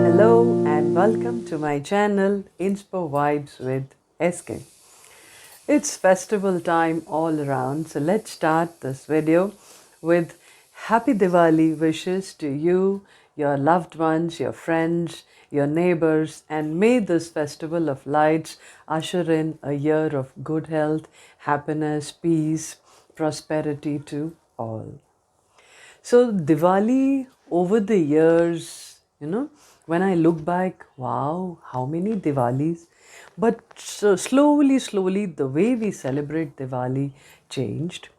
Hello and welcome to my channel Inspo Vibes with SK. It's festival time all around, so let's start this video with Happy Diwali wishes to you, your loved ones, your friends, your neighbors, and may this festival of lights usher in a year of good health, happiness, peace, prosperity to all. So, Diwali over the years, when I look back, wow, how many Diwalis. But so slowly, the way we celebrate Diwali changed.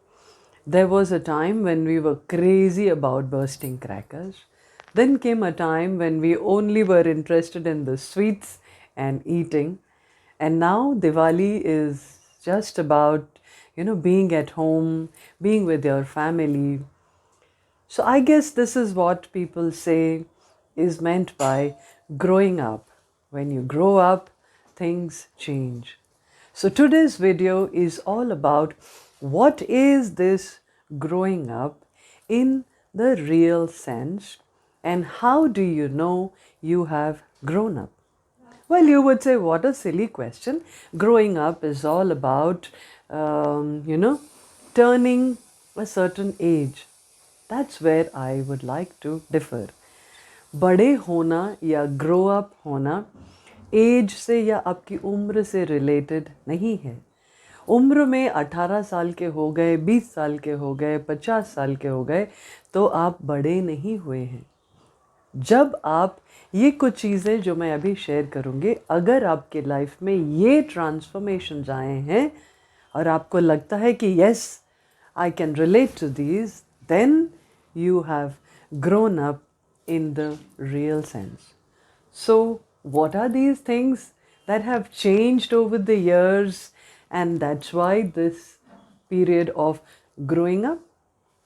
There was a time when we were crazy about bursting crackers. Then came a time when we only were interested in the sweets and eating. And now Diwali is just about, being at home, being with your family, so I guess this is what people say is meant by growing up. When you grow up, things change. So today's video is all about what is this growing up in the real sense, and how do you know you have grown up? Well, you would say, what a silly question. Growing up is all about, turning a certain age. That's where I would like to differ. बड़े होना या grow up होना as से या आपकी उम्र से related नहीं है. उम्र में 18 साल के हो गए, 20 साल के हो गए, 50 साल के हो गए तो आप बड़े नहीं हुए हैं. जब आप ये कुछ चीज़ें जो मैं अभी शेयर करूँगी, अगर आपके लाइफ में ये ट्रांसफॉर्मेशंस आए हैं और आपको लगता है कि yes I can relate to these, then you have grown up in the real sense. So, what are these things that have changed over the years, and that's why this period of growing up?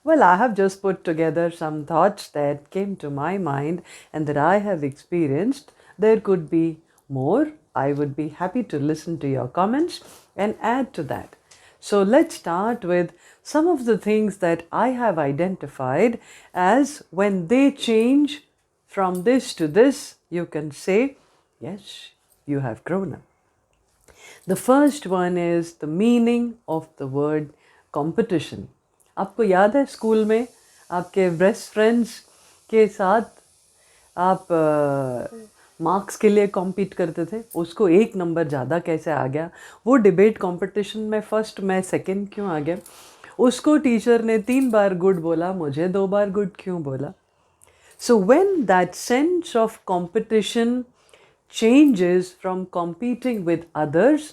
Well, I have just put together some thoughts that came to my mind and that I have experienced. There could be more. I would be happy to listen to your comments and add to that. So let's start with some of the things that I have identified as when they change from this to this, you can say, yes, you have grown up. The first one is the meaning of the word competition. आपको याद है school में आपके best friends के साथ आप marks के लिए कॉम्पीट करते थे, उसको एक नंबर ज़्यादा कैसे आ गया, वो डिबेट कंपटीशन में फर्स्ट मैं सेकंड क्यों आ गया, उसको टीचर ने 3 बार गुड बोला, मुझे 2 बार गुड क्यों बोला. So when that sense of competition changes from competing with others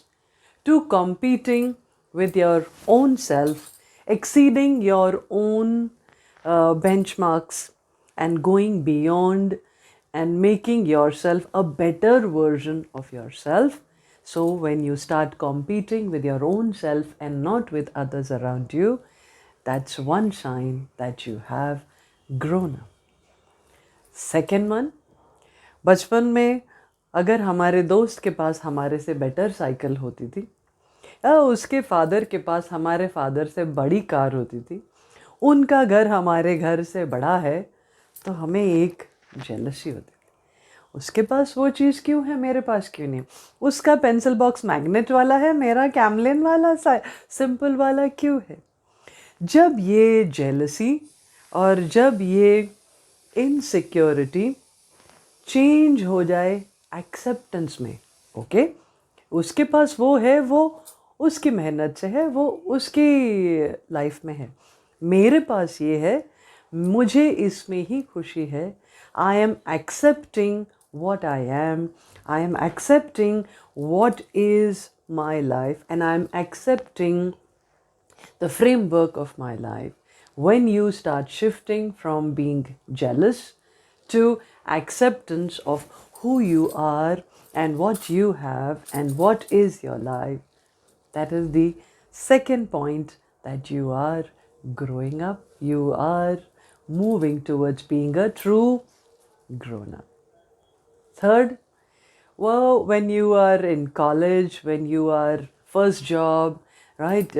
to competing with your own self, exceeding your own benchmarks and going beyond and making yourself a better version of yourself. So when you start competing with your own self and not with others around you, that's one sign that you have grown up. Second one, बचपन में अगर हमारे दोस्त के पास हमारे से better cycle होती थी या उसके फादर के पास हमारे फादर से बड़ी कार होती थी, उनका घर हमारे घर से बड़ा है, तो हमें एक जेलसी होती थी. उसके पास वो चीज़ क्यों है, मेरे पास क्यों नहीं. उसका पेंसिल बॉक्स मैग्नेट वाला है, मेरा कैमलिन वाला सिंपल वाला क्यों है. जब ये जेलसी और जब ये इनसिक्योरिटी चेंज हो जाए एक्सेप्टेंस में, ओके, उसके पास वो है, वो उसकी मेहनत से है, वो उसकी लाइफ में है, मेरे पास ये है, मुझे इसमें ही खुशी है. I am accepting what I am, I am accepting what is my life, and I am accepting the framework of my life. When you start shifting from being jealous to acceptance of who you are and what you have and what is your life, that is the second point, that you are growing up, you are moving towards being a true grown up. Third, well, when you are in college, when you are first job, right,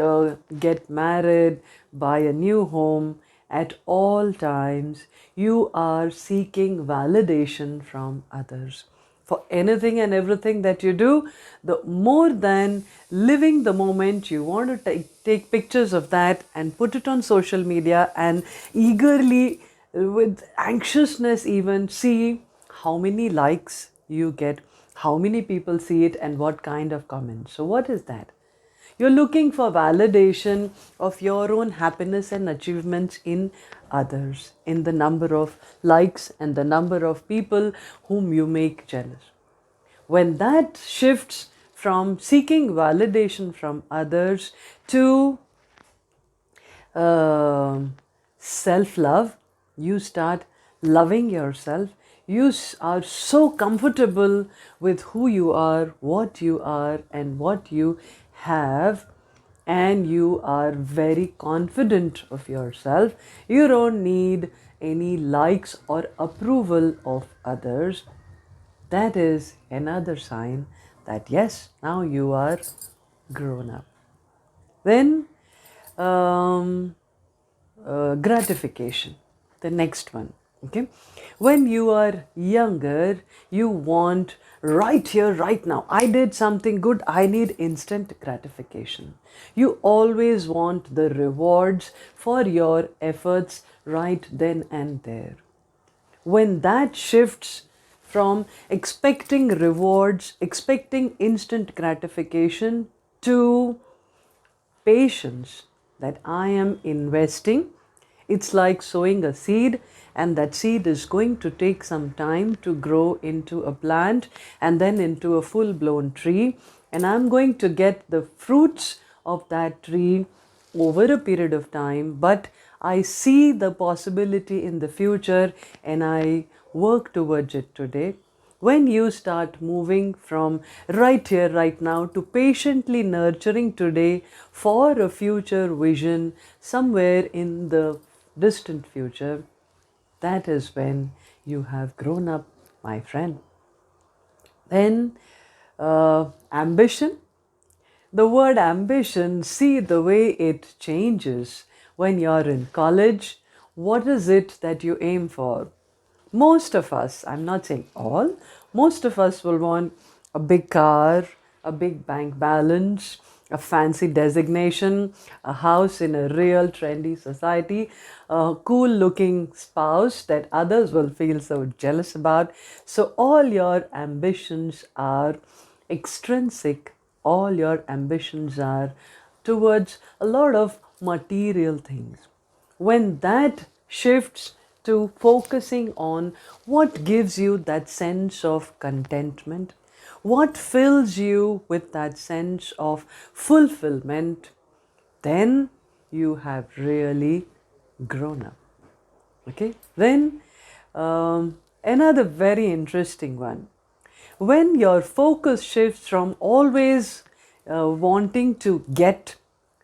get married, buy a new home, at all times, you are seeking validation from others. For anything and everything that you do, the more than living the moment, you want to take pictures of that and put it on social media and eagerly, with anxiousness even, see how many likes you get, how many people see it, and what kind of comments. So, what is that? You're looking for validation of your own happiness and achievements in others, in the number of likes and the number of people whom you make jealous. When that shifts from seeking validation from others to self love, you start loving yourself. You are so comfortable with who you are, and what you have, and you are very confident of yourself. You don't need any likes or approval of others. That is another sign that yes, now you are grown up. Then, um, gratification, the next one. Okay, when you are younger, you want right here, right now. I did something good, I need instant gratification. You always want the rewards for your efforts right then and there. When that shifts from expecting rewards, expecting instant gratification, to patience, that I am investing. It's like sowing a seed, and that seed is going to take some time to grow into a plant and then into a full blown tree. And I'm going to get the fruits of that tree over a period of time. But I see the possibility in the future and I work towards it today. When you start moving from right here, right now, to patiently nurturing today for a future vision somewhere in the distant future, that is when you have grown up, my friend. Then, ambition. The word ambition, see the way it changes when you're in college. What is it that you aim for? Most of us, I'm not saying all, most of us will want a big car, a big bank balance, a fancy designation, a house in a real trendy society, a cool looking spouse that others will feel so jealous about. So, all your ambitions are extrinsic, all your ambitions are towards a lot of material things. When that shifts to focusing on what gives you that sense of contentment, what fills you with that sense of fulfillment, then you have really grown up. Okay, then another very interesting one. When your focus shifts from always wanting to get,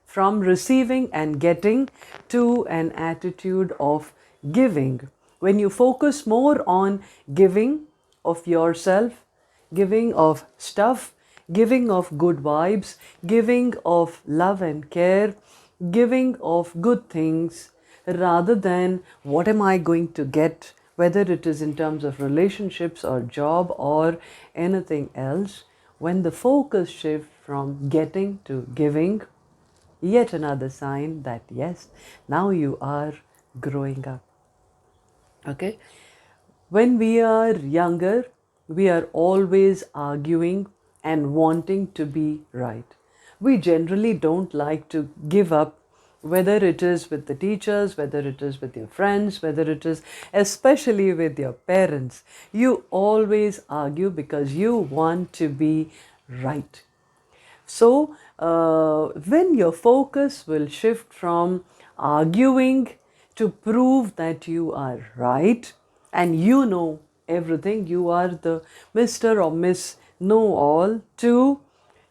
from receiving and getting, to an attitude of giving, when you focus more on giving of yourself, giving of stuff, giving of good vibes, giving of love and care, giving of good things, rather than what am I going to get, whether it is in terms of relationships or job or anything else. When the focus shifts from getting to giving, yet another sign that yes, now you are growing up. Okay, when we are younger, we are always arguing and wanting to be right. We generally don't like to give up, whether it is with the teachers, whether it is with your friends, whether it is especially with your parents. You always argue because you want to be right. So, when your focus will shift from arguing to prove that you are right and you know everything, you are the Mr. or Miss Know All, to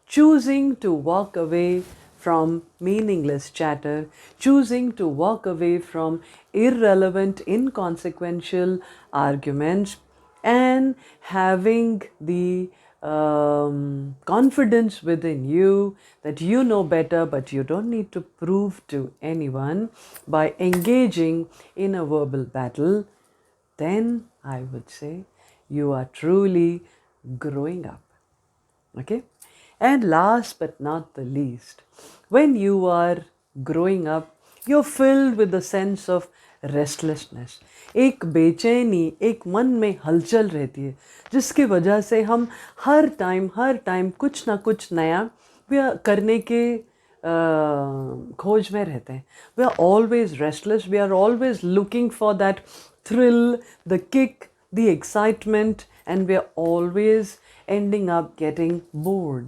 choosing to walk away from meaningless chatter, choosing to walk away from irrelevant, inconsequential arguments, and having the confidence within you that you know better, but you don't need to prove to anyone by engaging in a verbal battle, then I would say you are truly growing up. Okay? And last but not the least, when you are growing up, you're filled with a sense of restlessness, एक बेचैनी, एक मन में हलचल रहती है जिसकी वजह से हम हर टाइम कुछ ना कुछ नया करने के खोज में रहते हैं. We are always restless, we are always looking for that thrill, the kick, the excitement, and we are always ending up getting bored.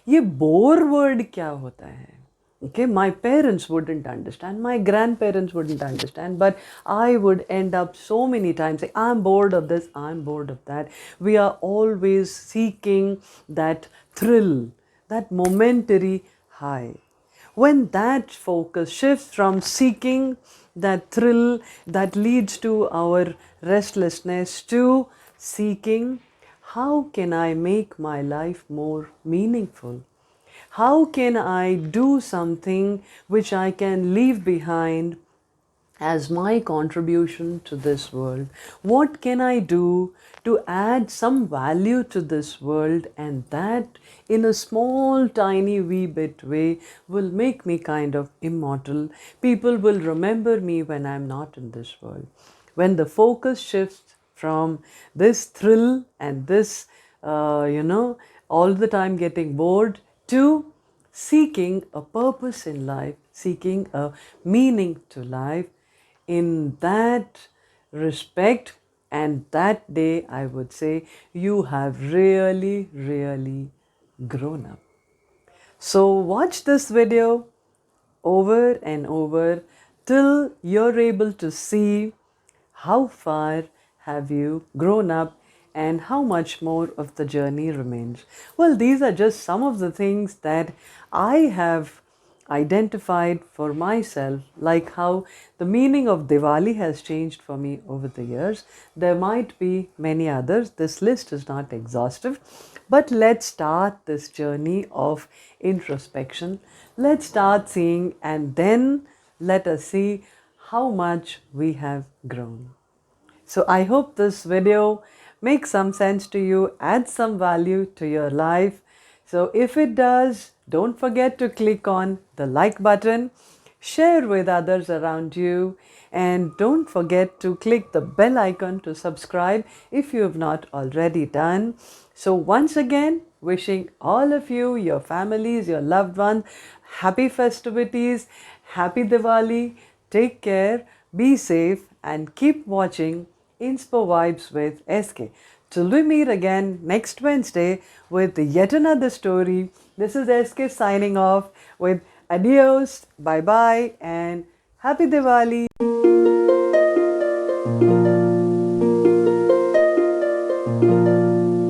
ये bore word क्या होता है? Okay, my parents wouldn't understand, my grandparents wouldn't understand, but I would end up so many times saying, I'm bored of this, I'm bored of that. We are always seeking that thrill, that momentary high. When that focus shifts from seeking that thrill that leads to our restlessness to seeking, how can I make my life more meaningful? How can I do something which I can leave behind as my contribution to this world? What can I do to add some value to this world, and that in a small tiny wee bit way will make me kind of immortal? People will remember me when I'm not in this world. When the focus shifts from this thrill and this, all the time getting bored, to seeking a purpose in life, seeking a meaning to life, in that respect and that day, I would say you have really, really grown up. So watch this video over and over till you're able to see how far have you grown up and how much more of the journey remains. Well, these are just some of the things that I have identified for myself, like how the meaning of Diwali has changed for me over the years. There might be many others. This list is not exhaustive, but let's start this journey of introspection. Let's start seeing, and then let us see how much we have grown. So I hope this video makes some sense to you, adds some value to your life. So if it does, don't forget to click on the like button, share with others around you, and don't forget to click the bell icon to subscribe if you have not already done. So once again, wishing all of you, your families, your loved ones, happy festivities, happy Diwali, take care, be safe, and keep watching Inspo Vibes with SK. Till we meet again next Wednesday with yet another story, this is SK signing off with adios, bye bye, and happy Diwali.